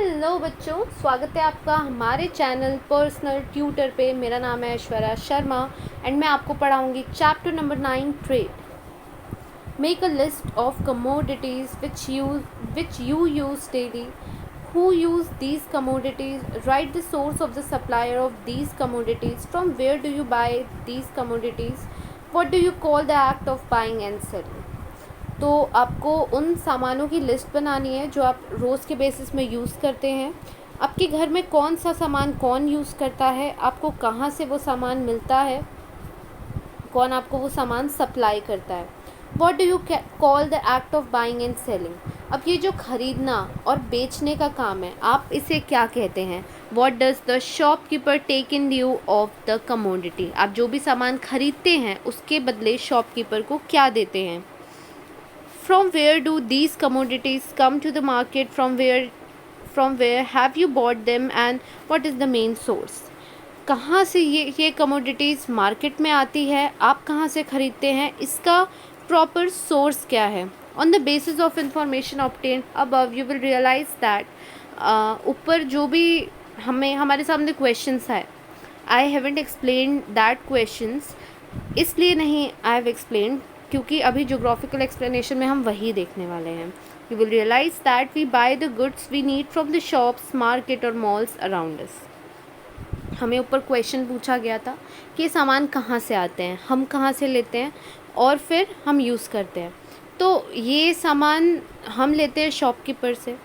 Hello बच्चों, स्वागत है आपका हमारे चैनल पर्सनल ट्यूटर पे। मेरा नाम है ऐश्वर्या शर्मा एंड मैं आपको पढ़ाऊंगी chapter number 9 trade. Make a list of commodities which you use daily, who use these commodities, write the source of the supplier of these commodities, from where do you buy these commodities, what do you call the act of buying and selling। तो आपको उन सामानों की list बनानी है जो आप रोज़ के बेसिस में यूज़ करते हैं। आपके घर में कौन सा सामान कौन यूज़ करता है, आपको कहाँ से वो सामान मिलता है, कौन आपको वो सामान सप्लाई करता है। What do you call the act of buying and selling. अब ये जो ख़रीदना और बेचने का काम है, आप इसे क्या कहते हैं। What does the shopkeeper take in due of the commodity. आप जो भी सामान ख़रीदते हैं उसके बदले शॉपकीपर को क्या देते हैं। From where do these commodities come to the market? From where have you bought them and what is the main source? कहाँ से ये कमोडिटीज़ मार्केट में आती है, आप कहाँ से ख़रीदते हैं, इसका प्रॉपर सोर्स क्या है। On the basis of information obtain above you will realise that ऊपर जो भी हमारे सामने क्वेश्चंस है, I haven't explain that questions, इसलिए नहीं आई हैव एक्सप्लेन क्योंकि अभी जोग्राफिकल एक्सप्लेनेशन में हम वही देखने वाले हैं। You will realise that we buy the goods we need from the shops, market और मॉल्स अराउंड अस। हमें ऊपर क्वेश्चन पूछा गया था कि ये सामान कहाँ से आते हैं, हम कहाँ से लेते हैं और फिर हम यूज़ करते हैं। तो ये सामान हम लेते हैं शॉपकीपर से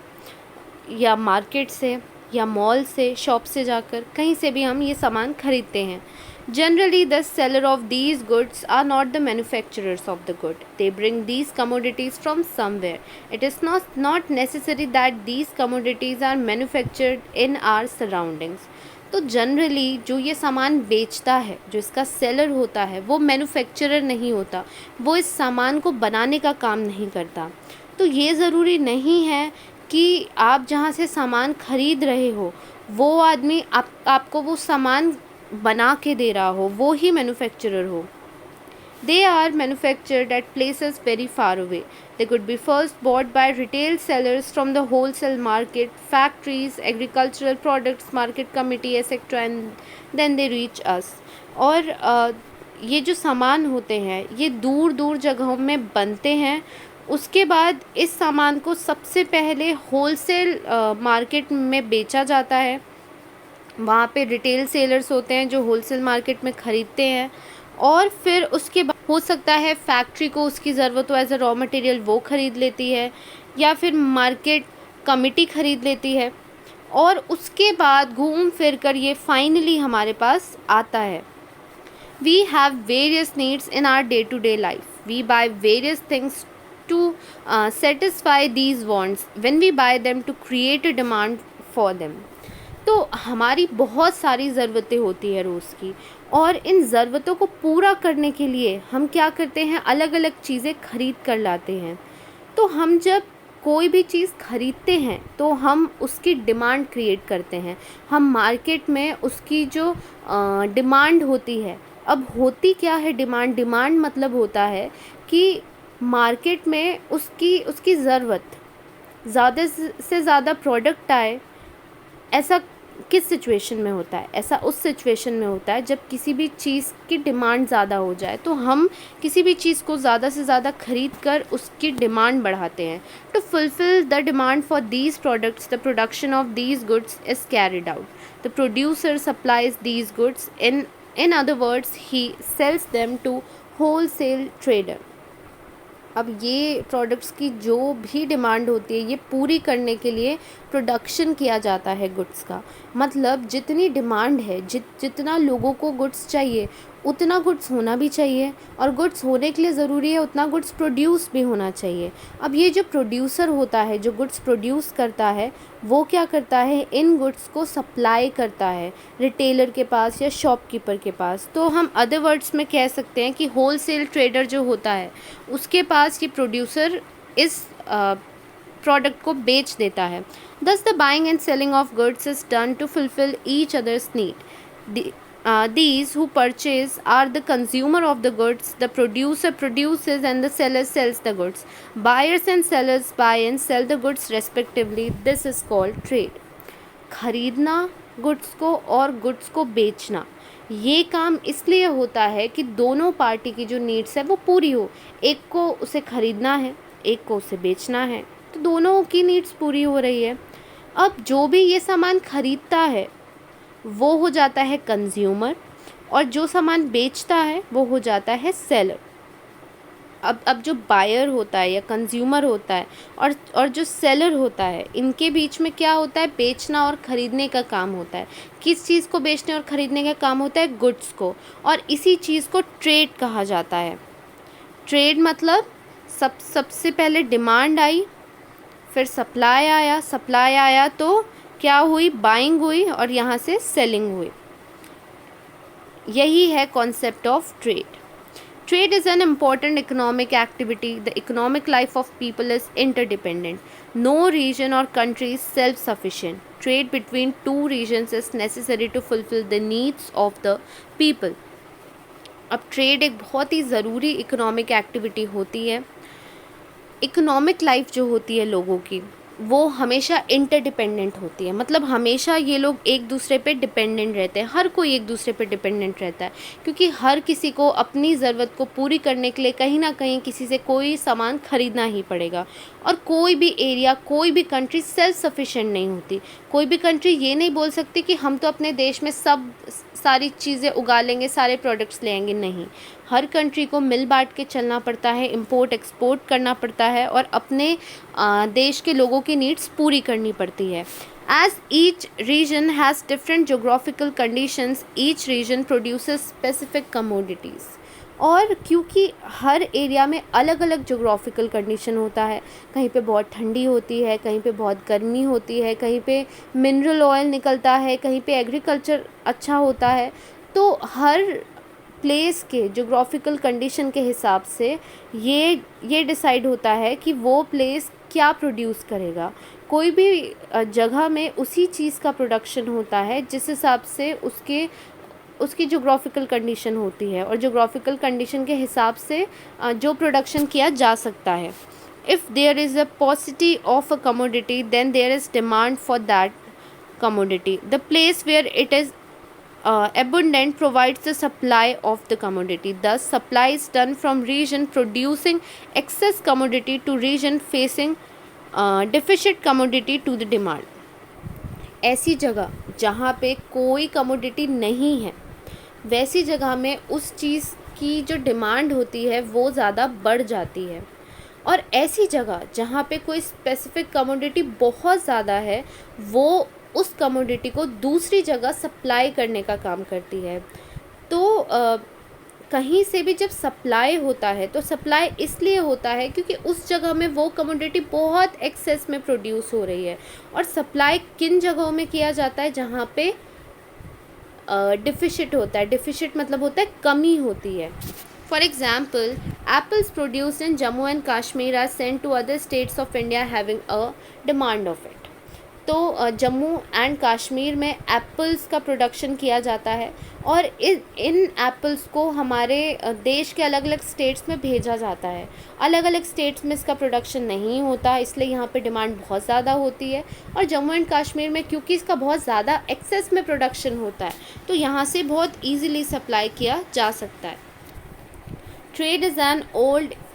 या मार्केट से या मॉल से, शॉप से जाकर कहीं से भी हम ये सामान खरीदते हैं। Generally, the seller of these goods are not the manufacturers of the good. They bring these commodities from somewhere. It is not necessary that these commodities are manufactured in our surroundings. तो generally जो ये सामान बेचता है, जो इसका seller होता है, वो मैन्युफैक्चरर नहीं होता, वो इस सामान को बनाने का काम नहीं करता। तो ये ज़रूरी नहीं है कि आप जहाँ से सामान ख़रीद रहे हो वो आदमी आपको वो सामान बना के दे रहा हो, वो ही मैन्युफैक्चरर हो। They are manufactured at places very far away. They could be first bought by retail sellers from the wholesale market, factories, agricultural products market committee etcetera, and then they reach us. और ये जो सामान होते हैं ये दूर दूर जगहों में बनते हैं। उसके बाद इस सामान को सबसे पहले होलसेल मार्केट में बेचा जाता है। वहाँ पे रिटेल सेलर्स होते हैं जो होलसेल मार्केट में ख़रीदते हैं और फिर उसके बाद हो सकता है फैक्ट्री को उसकी ज़रूरत हो एज अ रॉ मटेरियल, वो ख़रीद लेती है या फिर मार्केट कमिटी ख़रीद लेती है और उसके बाद घूम फिर कर ये फाइनली हमारे पास आता है। We have various needs in our day to day life. We buy various things to satisfy these wants when we buy them to create a demand for them. तो हमारी बहुत सारी ज़रूरतें होती है रोज़ की, और इन ज़रूरतों को पूरा करने के लिए हम क्या करते हैं, अलग अलग चीज़ें ख़रीद कर लाते हैं। तो हम जब कोई भी चीज़ ख़रीदते हैं तो हम उसकी डिमांड क्रिएट करते हैं। हम मार्केट में उसकी जो डिमांड होती है, अब होती क्या है डिमांड, डिमांड मतलब होता है कि मार्केट में उसकी ज़रूरत ज़्यादा से ज़्यादा प्रोडक्ट आए। ऐसा किस सिचुएशन में होता है, ऐसा उस सिचुएशन में होता है जब किसी भी चीज़ की डिमांड ज़्यादा हो जाए, तो हम किसी भी चीज़ को ज़्यादा से ज़्यादा ख़रीद कर उसकी डिमांड बढ़ाते हैं। To fulfil the demand for these products the production of these goods is carried out. The producer supplies these goods, in other words he sells them to wholesale trader. अब ये प्रोडक्ट्स की जो भी demand होती है ये पूरी करने के लिए प्रोडक्शन किया जाता है गुड्स का। मतलब जितनी डिमांड है, जितना लोगों को गुड्स चाहिए उतना गुड्स होना भी चाहिए, और गुड्स होने के लिए ज़रूरी है उतना गुड्स प्रोड्यूस भी होना चाहिए। अब ये जो प्रोड्यूसर होता है, जो गुड्स प्रोड्यूस करता है, वो क्या करता है, इन गुड्स को सप्लाई करता है रिटेलर के पास या शॉपकीपर के पास। तो हम अदर वर्ड्स में कह सकते हैं कि होलसेल ट्रेडर जो होता है उसके पास ये प्रोड्यूसर इस प्रोडक्ट को बेच देता है। Thus the buying and selling of goods is done to fulfill each other's need. These who purchase are the consumer of the goods, the producer produces and the seller sells the goods. Buyers and sellers buy and sell the goods respectively. This is called trade. खरीदना goods को और goods को बेचना, ये काम इसलिए होता है कि दोनों पार्टी की जो नीड्स है वो पूरी हो। एक को उसे खरीदना है, एक को उसे बेचना है, तो दोनों की नीड्स पूरी हो रही है। अब जो भी ये सामान खरीदता है वो हो जाता है कंज्यूमर, और जो सामान बेचता है वो हो जाता है सेलर। अब जो बायर होता है या कंज्यूमर होता है और जो सेलर होता है, इनके बीच में क्या होता है, बेचना और ख़रीदने का काम होता है। किस चीज़ को बेचने और ख़रीदने का काम होता है, गुड्स को, और इसी चीज़ को ट्रेड कहा जाता है। ट्रेड मतलब सबसे पहले डिमांड आई, फिर सप्लाई आया तो क्या हुई, बाइंग हुई, और यहाँ से सेलिंग हुई। यही है concept of trade. Trade is an important economic activity. The economic life of people is interdependent. No region or country is self-sufficient. Trade between two regions is necessary to fulfill the needs of the people. अब trade एक बहुत ही ज़रूरी economic activity होती है। Economic life जो होती है लोगों की, वो हमेशा इंटरडिपेंडेंट होती है। मतलब हमेशा ये लोग एक दूसरे पे डिपेंडेंट रहते हैं, हर कोई एक दूसरे पे डिपेंडेंट रहता है, क्योंकि हर किसी को अपनी ज़रूरत को पूरी करने के लिए कहीं ना कहीं किसी से कोई सामान ख़रीदना ही पड़ेगा। और कोई भी एरिया, कोई भी कंट्री सेल्फ सफिशिएंट नहीं होती। कोई भी कंट्री ये नहीं बोल सकती कि हम तो अपने देश में सब सारी चीज़ें उगा लेंगे, सारे प्रोडक्ट्स ले आएंगे, नहीं। हर कंट्री को मिल बांट के चलना पड़ता है, इंपोर्ट एक्सपोर्ट करना पड़ता है, और अपने देश के लोगों की नीड्स पूरी करनी पड़ती है। As each region has different geographical conditions, each region produces specific commodities. और क्योंकि हर एरिया में अलग अलग जोग्राफिकल कंडीशन होता है, कहीं पे बहुत ठंडी होती है, कहीं पे बहुत गर्मी होती है, कहीं पे मिनरल ऑयल निकलता है, कहीं पे एग्रीकल्चर अच्छा होता है, तो हर प्लेस के जोग्राफिकल कंडीशन के हिसाब से ये डिसाइड होता है कि वो प्लेस क्या प्रोड्यूस करेगा। कोई भी जगह में उसी चीज़ का प्रोडक्शन होता है जिस हिसाब से उसकी जोग्राफिकल कंडीशन होती है, और जोग्राफिकल कंडीशन के हिसाब से जो प्रोडक्शन किया जा सकता है। If there is a paucity of a commodity, then there is demand for that commodity. The place where it is abundant provides the supply of the commodity. Thus, supply is done from region producing excess commodity to region facing deficit commodity to the demand. ऐसी जगह जहाँ पे कोई commodity नहीं है, वैसी जगह में उस चीज़ की जो डिमांड होती है वो ज़्यादा बढ़ जाती है, और ऐसी जगह जहाँ पे कोई स्पेसिफिक कमोडिटी बहुत ज़्यादा है, वो उस कमोडिटी को दूसरी जगह सप्लाई करने का काम करती है। तो कहीं से भी जब सप्लाई होता है तो सप्लाई इसलिए होता है क्योंकि उस जगह में वो कमोडिटी बहुत एक्सेस में प्रोड्यूस हो रही है। और सप्लाई किन जगहों में किया जाता है, जहाँ पे डिफिशिट होता है। डिफिशिट मतलब होता है कमी होती है। For example, apples produced in Jammu and Kashmir are sent to other states of India having a demand of it. तो जम्मू एंड कश्मीर में एप्पल्स का प्रोडक्शन किया जाता है, और इन एप्पल्स को हमारे देश के अलग अलग स्टेट्स में भेजा जाता है। अलग अलग स्टेट्स में इसका प्रोडक्शन नहीं होता, इसलिए यहाँ पे डिमांड बहुत ज़्यादा होती है। और जम्मू एंड कश्मीर में क्योंकि इसका बहुत ज़्यादा एक्सेस में प्रोडक्शन होता है, तो यहाँ से बहुत ईजीली सप्लाई किया जा सकता है। Trade is an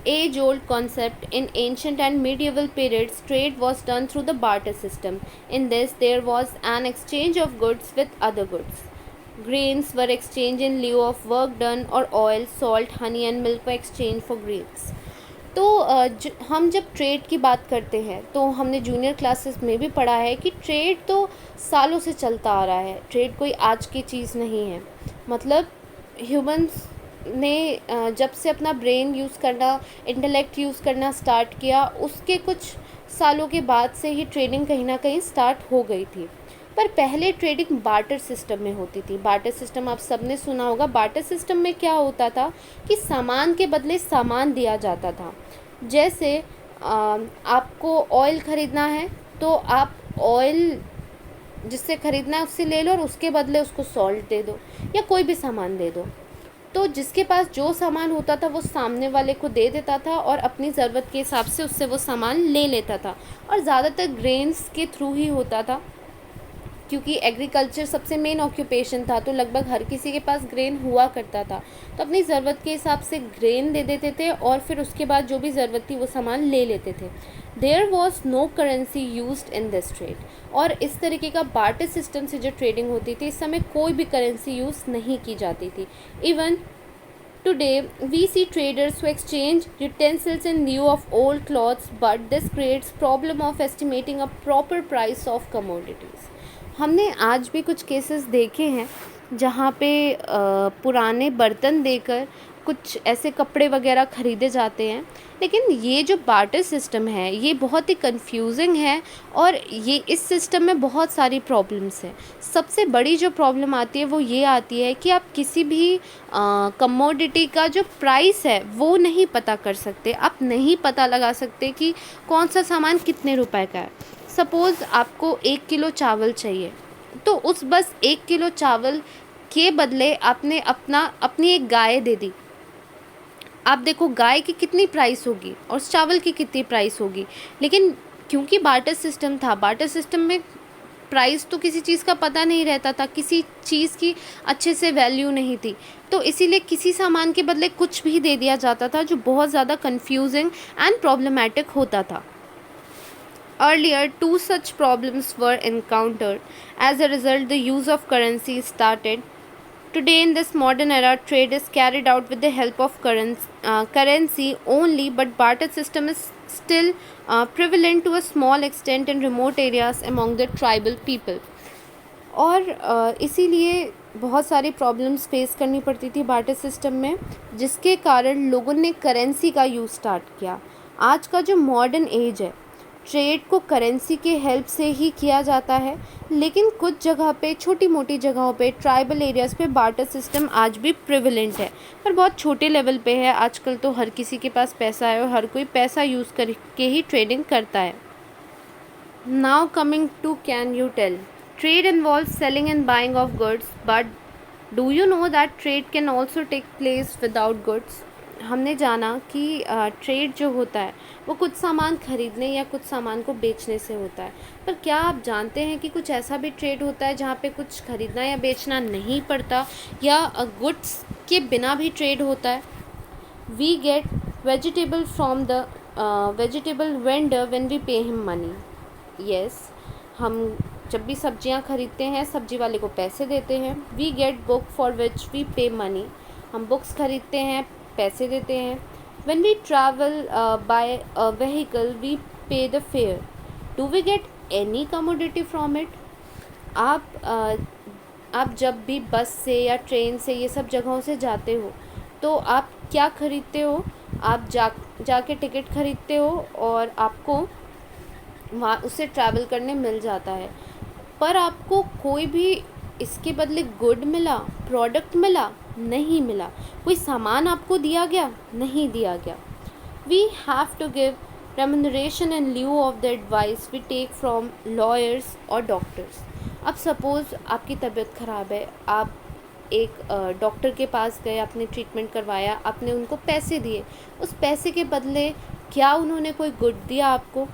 age-old concept. In ancient and medieval periods, trade was done through the barter system. In this, there was an exchange of goods with other goods. Grains were exchanged in lieu of work done, or oil, salt, honey and milk were exchanged for grains. तो हम जब trade की बात करते हैं तो हमने junior classes में भी पढ़ा है कि ट्रेड तो सालों से चलता आ रहा है। ट्रेड कोई आज की चीज़ नहीं है। मतलब ह्यूमंस ने जब से अपना ब्रेन यूज़ करना, इंटेलेक्ट यूज़ करना स्टार्ट किया, उसके कुछ सालों के बाद से ही ट्रेडिंग कहीं ना कहीं स्टार्ट हो गई थी। पर पहले ट्रेडिंग बार्टर सिस्टम में होती थी। बार्टर सिस्टम आप सबने सुना होगा। बार्टर सिस्टम में क्या होता था कि सामान के बदले सामान दिया जाता था। जैसे आपको ऑयल ख़रीदना है तो आप ऑयल जिससे ख़रीदना है उससे ले लो, और उसके बदले उसको सॉल्ट दे दो या कोई भी सामान दे दो। तो जिसके पास जो सामान होता था वो सामने वाले को दे देता था, और अपनी ज़रूरत के हिसाब से उससे वो सामान ले लेता था। और ज़्यादातर ग्रेन्स के थ्रू ही होता था, क्योंकि एग्रीकल्चर सबसे मेन ऑक्यूपेशन था, तो लगभग हर किसी के पास ग्रेन हुआ करता था, तो अपनी ज़रूरत के हिसाब से ग्रेन दे देते थे और फिर उसके बाद जो भी ज़रूरत थी वो सामान ले लेते थे। There was no currency use in this trade, और इस तरीके का बार्टर सिस्टम से जो ट्रेडिंग होती थी, इस समय कोई भी करेंसी यूज़ नहीं की जाती थी। Even today, we see traders who exchange utensils in lieu of old clothes, but this creates problem of estimating a proper price of commodities. हमने आज भी कुछ केसेस देखे हैं जहाँ पे पुराने बर्तन देकर कुछ ऐसे कपड़े वगैरह ख़रीदे जाते हैं, लेकिन ये जो बार्टर सिस्टम है ये बहुत ही कंफ्यूजिंग है और ये इस सिस्टम में बहुत सारी प्रॉब्लम्स हैं। सबसे बड़ी जो प्रॉब्लम आती है वो ये आती है कि आप किसी भी कमोडिटी का जो प्राइस है वो नहीं पता कर सकते, आप नहीं पता लगा सकते कि कौन सा सामान कितने रुपए का है। सपोज़ आपको 1 किलो चावल चाहिए, तो उस बस 1 किलो चावल के बदले आपने अपनी एक गाय दे दी। आप देखो गाय की कितनी प्राइस होगी और चावल की कितनी प्राइस होगी, लेकिन क्योंकि बार्टर सिस्टम था, बार्टर सिस्टम में प्राइस तो किसी चीज़ का पता नहीं रहता था, किसी चीज़ की अच्छे से वैल्यू नहीं थी, तो इसीलिए किसी सामान के बदले कुछ भी दे दिया जाता था, जो बहुत ज़्यादा कंफ्यूजिंग एंड प्रॉब्लमैटिक होता था। Earlier, two such problems were encountered. As a result, the use of currency started. Today, in this modern era, trade is carried out with the help of currency only, but barter system is still prevalent to a small extent in remote areas among the tribal people. और इसीलिए बहुत सारी problems face करनी पड़ती थी barter system में, जिसके कारण लोगों ने करेंसी का यूज़ स्टार्ट किया। आज का जो मॉडर्न एज है, ट्रेड को करेंसी के हेल्प से ही किया जाता है, लेकिन कुछ जगह पे, छोटी मोटी जगहों पे, ट्राइबल एरियाज़ पे बार्टर सिस्टम आज भी प्रिविलेंट है, पर बहुत छोटे लेवल पे है। आजकल तो हर किसी के पास पैसा है और हर कोई पैसा यूज़ करके ही ट्रेडिंग करता है। Now coming to can you tell, trade involves selling and buying of goods, but do you know that trade can also take place without goods. हमने जाना कि ट्रेड जो होता है वो कुछ सामान खरीदने या कुछ सामान को बेचने से होता है, पर क्या आप जानते हैं कि कुछ ऐसा भी ट्रेड होता है जहाँ पे कुछ खरीदना या बेचना नहीं पड़ता, या गुड्स के बिना भी ट्रेड होता है। We get vegetable from the vegetable vendor when we pay him money. Yes, हम जब भी सब्जियाँ खरीदते हैं सब्जी वाले को पैसे देते हैं। We get book for which we pay money, हम बुक्स खरीदते हैं, पैसे देते हैं। When we travel by a vehicle, we pay the fare. Do we get any commodity from it? आप जब भी बस से या ट्रेन से ये सब जगहों से जाते हो तो आप क्या खरीदते हो? आप जाके टिकट खरीदते हो और आपको वहाँ उससे ट्रैवल करने मिल जाता है, पर आपको कोई भी इसके बदले गुड मिला, प्रोडक्ट मिला? नहीं मिला। कोई सामान आपको दिया गया? नहीं दिया गया। We have to give remuneration in lieu of the advice we take from lawyers और डॉक्टर्स। अब सपोज़ आपकी तबीयत ख़राब है, आप एक डॉक्टर के पास गए, आपने ट्रीटमेंट करवाया, आपने उनको पैसे दिए, उस पैसे के बदले क्या उन्होंने कोई गुड दिया आपको?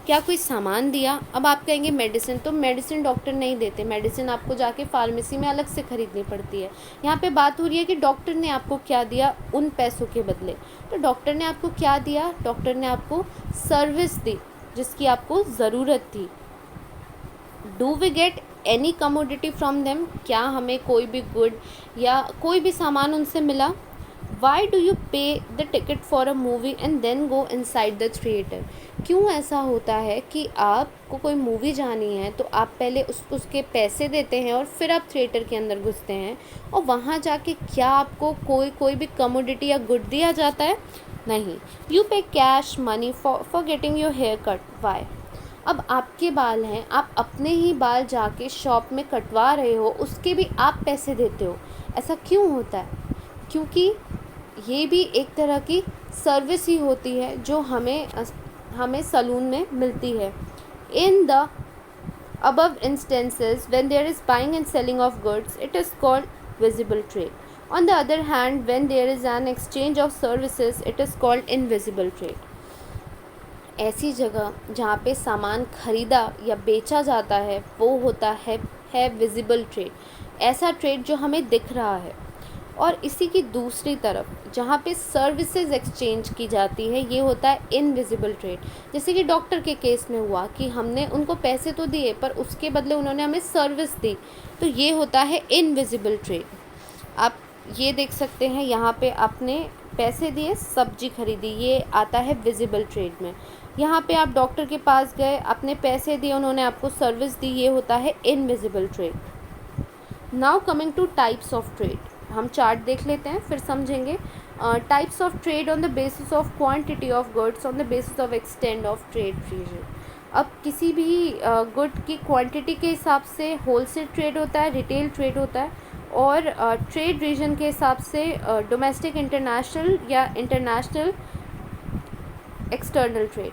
क्या कोई सामान दिया? अब आप कहेंगे मेडिसिन, तो मेडिसिन डॉक्टर नहीं देते, मेडिसिन आपको जाके फार्मेसी में अलग से ख़रीदनी पड़ती है। यहाँ पे बात हो रही है कि डॉक्टर ने आपको क्या दिया उन पैसों के बदले। तो डॉक्टर ने आपको क्या दिया? डॉक्टर ने आपको सर्विस दी जिसकी आपको ज़रूरत थी। Do we get any commodity from them? क्या हमें कोई भी गुड या कोई भी सामान उनसे मिला? Why do you pay the ticket for a movie and then go inside the theatre? क्यों ऐसा होता है कि आपको कोई मूवी जानी है तो आप पहले उसके पैसे देते हैं और फिर आप थिएटर के अंदर घुसते हैं, और वहाँ जाके क्या आपको कोई भी कमोडिटी या गुड दिया जाता है? नहीं। You pay cash money for getting your hair cut. Why? अब आपके बाल हैं, आप अपने ही बाल जाके शॉप में कटवा रहे हो, उसके भी आप पैसे देते हो। ऐसा क्यों होता है? क्योंकि ये भी एक तरह की सर्विस ही होती है जो हमें सलून में मिलती है। In the above instances, when there is buying and selling of goods, it is called visible trade. On the other hand, when there is an exchange of services, it is called invisible trade. ऐसी जगह जहाँ पे सामान खरीदा या बेचा जाता है वो होता है विजिबल ट्रेड, ऐसा ट्रेड जो हमें दिख रहा है। और इसी की दूसरी तरफ जहाँ पे सर्विसेज एक्सचेंज की जाती है ये होता है इनविजिबल ट्रेड। जैसे कि डॉक्टर के केस में हुआ कि हमने उनको पैसे तो दिए पर उसके बदले उन्होंने हमें सर्विस दी, तो ये होता है इनविजिबल ट्रेड। आप ये देख सकते हैं यहाँ पे आपने पैसे दिए, सब्जी खरीदी, ये आता है विजिबल ट्रेड में। यहाँ पे आप डॉक्टर के पास गए, आपने पैसे दिए, उन्होंने आपको सर्विस दी, ये होता है invisible trade. Now coming to types of trade, हम चार्ट देख लेते हैं फिर समझेंगे। Types of trade on the basis of quantity of goods on the basis of extend of trade region. अब किसी भी गुड की क्वांटिटी के हिसाब से होलसेल ट्रेड होता है, रिटेल ट्रेड होता है, और ट्रेड रीजन के हिसाब से डोमेस्टिक, इंटरनेशनल या international external trade.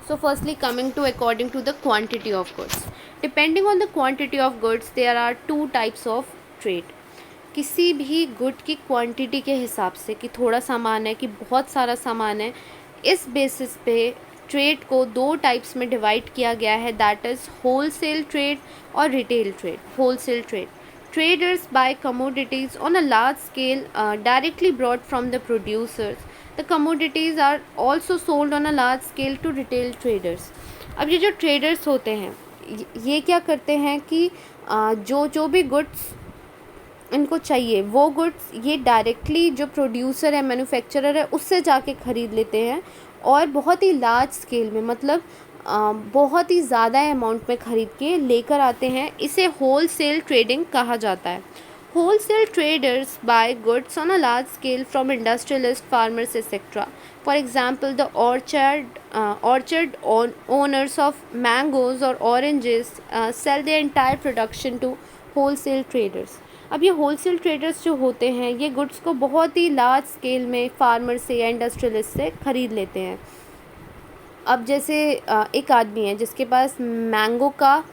So firstly, coming to according to the quantity of goods. Depending on the quantity of goods, there are two types of trade. किसी भी good की क्वांटिटी के हिसाब से कि थोड़ा सामान है कि बहुत सारा सामान है, इस बेसिस पे ट्रेड को दो टाइप्स में डिवाइड किया गया है, दैट इज़ होलसेल ट्रेड और retail trade. Wholesale trade, traders buy commodities on a large scale directly brought from the producers. The commodities are also sold on a large scale to retail traders. अब ये जो traders होते हैं ये क्या करते हैं कि जो भी गुड्स इनको चाहिए वो गुड्स ये डायरेक्टली जो प्रोड्यूसर है, मैन्युफैक्चरर है, उससे जाके ख़रीद लेते हैं और बहुत ही लार्ज स्केल में, मतलब बहुत ही ज़्यादा अमाउंट में ख़रीद के लेकर आते हैं। इसे होलसेल ट्रेडिंग कहा जाता है। Wholesale traders buy goods on a large scale from industrialist, farmers etcetera. For example the orchard owners of mangoes और oranges sell their entire production to wholesale traders. अब ये होलसेल ट्रेडर्स जो होते हैं ये गुड्स को बहुत ही लार्ज स्केल में फार्मर से या इंडस्ट्रियलिस्ट से ख़रीद लेते हैं। अब जैसे एक आदमी है जिसके पास मैंगो का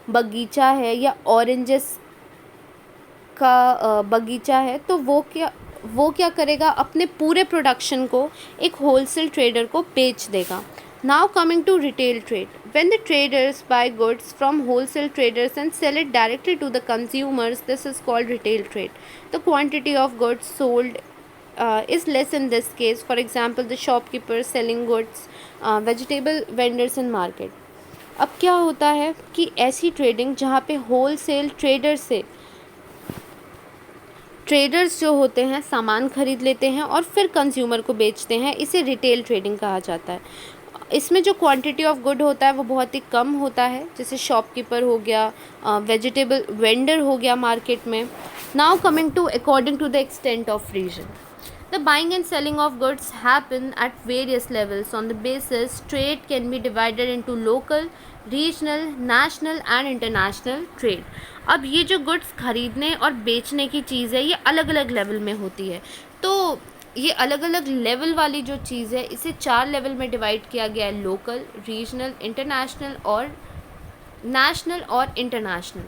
बगीचा है या ऑरेंजेस का बगीचा है, तो वो क्या करेगा, अपने पूरे प्रोडक्शन को एक होलसेल ट्रेडर को बेच देगा। Now coming to retail trade, when the traders buy goods from wholesale traders and sell it directly to the consumers, this is called retail trade. The quantity of goods sold is less in this case. For example, the shopkeepers selling goods, vegetable vendors in market. अब क्या होता है कि ऐसी trading जहाँ पे wholesale trader से traders जो होते हैं सामान खरीद लेते हैं और फिर कंज्यूमर को बेचते हैं, इसे रिटेल ट्रेडिंग कहा जाता है। इसमें जो क्वांटिटी ऑफ गुड होता है वो बहुत ही कम होता है, जैसे शॉपकीपर हो गया, वेजिटेबल वेंडर हो गया मार्केट में। Now coming to according to the extent of region, the buying and selling of goods happen at various levels on the basis trade can be divided into local, regional, national and international trade. अब ये जो goods खरीदने और बेचने की चीज़ है ये अलग अलग लेवल में होती है, तो ये अलग अलग लेवल वाली जो चीज़ है इसे 4 लेवल में डिवाइड किया गया है, लोकल, रीजनल, इंटरनेशनल और नेशनल और international.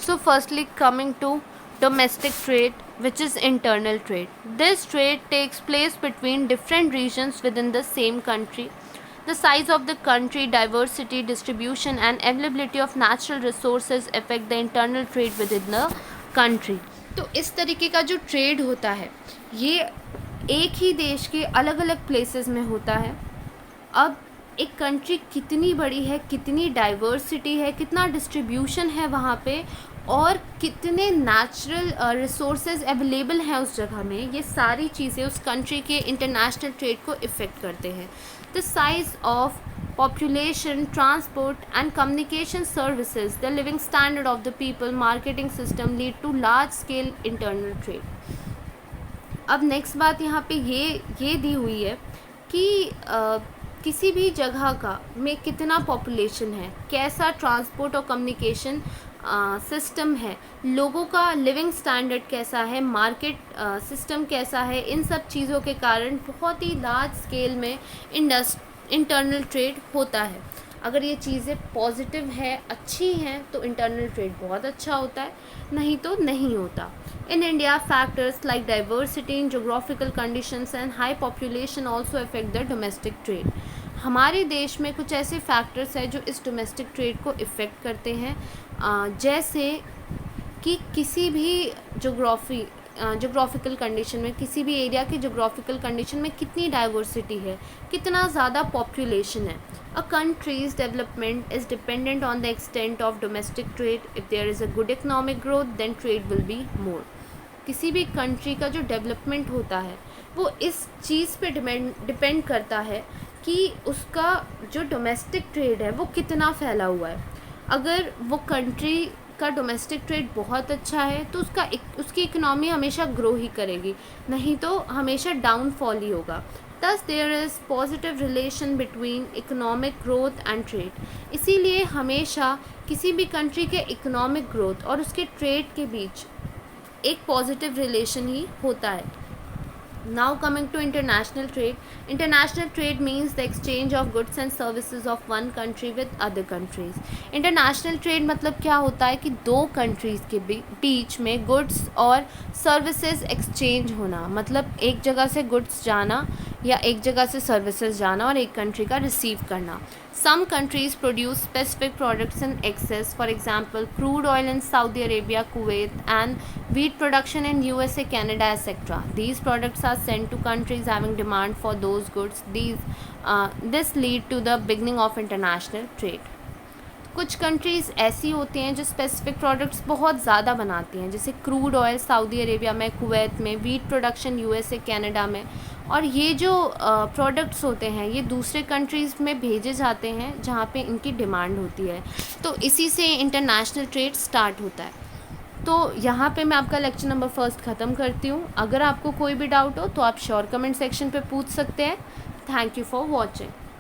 So firstly coming to domestic trade which is internal trade. This trade takes place between different regions within the same country. The size of the country, diversity, distribution and availability of natural resources affect the internal trade within the country. तो इस तरीके का जो trade होता है ये एक ही देश के अलग अलग प्लेसेस में होता है। अब एक कंट्री कितनी बड़ी है, कितनी डाइवर्सिटी है, कितना डिस्ट्रीब्यूशन है वहाँ पे और कितने नेचुरल रिसोर्सेज अवेलेबल हैं उस जगह में, ये सारी चीज़ें उस कंट्री के इंटरनेशनल ट्रेड को इफ़ेक्ट करते हैं। The size of population, transport and communication services, the living standard of the people, marketing system lead to large scale internal trade. अब नेक्स्ट बात यहाँ पे ये दी हुई है कि किसी भी जगह का में कितना पॉपुलेशन है, कैसा ट्रांसपोर्ट और कम्युनिकेशन सिस्टम है, लोगों का लिविंग स्टैंडर्ड कैसा है, मार्केट सिस्टम कैसा है, इन सब चीज़ों के कारण बहुत ही लार्ज स्केल में इंटरनल ट्रेड होता है। अगर ये चीज़ें पॉजिटिव है, अच्छी हैं, तो इंटरनल ट्रेड बहुत अच्छा होता है, नहीं तो नहीं होता। In India factors like diversity in geographical conditions and high population also affect the domestic trade. हमारे देश में कुछ ऐसे फैक्टर्स हैं जो इस डोमेस्टिक ट्रेड को इफ़ेक्ट करते हैं, जैसे कि किसी भी जोग्राफिकल कंडीशन में, किसी भी एरिया के जोग्राफिकल कंडीशन में कितनी डाइवर्सिटी है, कितना ज़्यादा पॉपुलेशन है. A country's development is dependent on the extent of domestic trade. If there is a good economic growth then trade will be more. किसी भी कंट्री का जो डेवलपमेंट होता है वो इस चीज़ पे डिपेंड करता है कि उसका जो डोमेस्टिक ट्रेड है वो कितना फैला हुआ है. अगर वो कंट्री का डोमेस्टिक ट्रेड बहुत अच्छा है तो उसकी इकनॉमी हमेशा ग्रो ही करेगी, नहीं तो हमेशा डाउनफॉल ही होगा. Thus there is positive relation between economic growth and trade. इसीलिए हमेशा किसी भी कंट्री के इकोनॉमिक ग्रोथ और उसके ट्रेड के बीच एक पॉजिटिव रिलेशन ही होता है. Now coming to international trade. International trade means the exchange of goods and services of one country with other countries. International trade मतलब क्या होता है कि दो कंट्रीज़ के बीच में गुड्स और सर्विसेज एक्सचेंज होना, मतलब एक जगह से गुड्स जाना या एक जगह से सर्विसेज जाना और एक कंट्री का रिसीव करना. Some countries produce specific products in excess, for example, crude oil in Saudi Arabia, Kuwait, and wheat production in USA, Canada, etc. These products are sent to countries having demand for those goods. This lead to the beginning of international trade. कुछ countries ऐसी होती हैं जो specific products बहुत ज़्यादा बनाती हैं, जैसे क्रूड ऑयल सऊदी अरेबिया में, कुवैत में, वीट प्रोडक्शन यूएसए कनाडा में. और ये जो प्रोडक्ट्स होते हैं ये दूसरे कंट्रीज़ में भेजे जाते हैं जहाँ पे इनकी डिमांड होती है. तो इसी से इंटरनेशनल ट्रेड स्टार्ट होता है. तो यहाँ पे मैं आपका लेक्चर नंबर 1 ख़त्म करती हूँ. अगर आपको कोई भी डाउट हो तो आप श्योर कमेंट सेक्शन पे पूछ सकते हैं. Thank you for watching.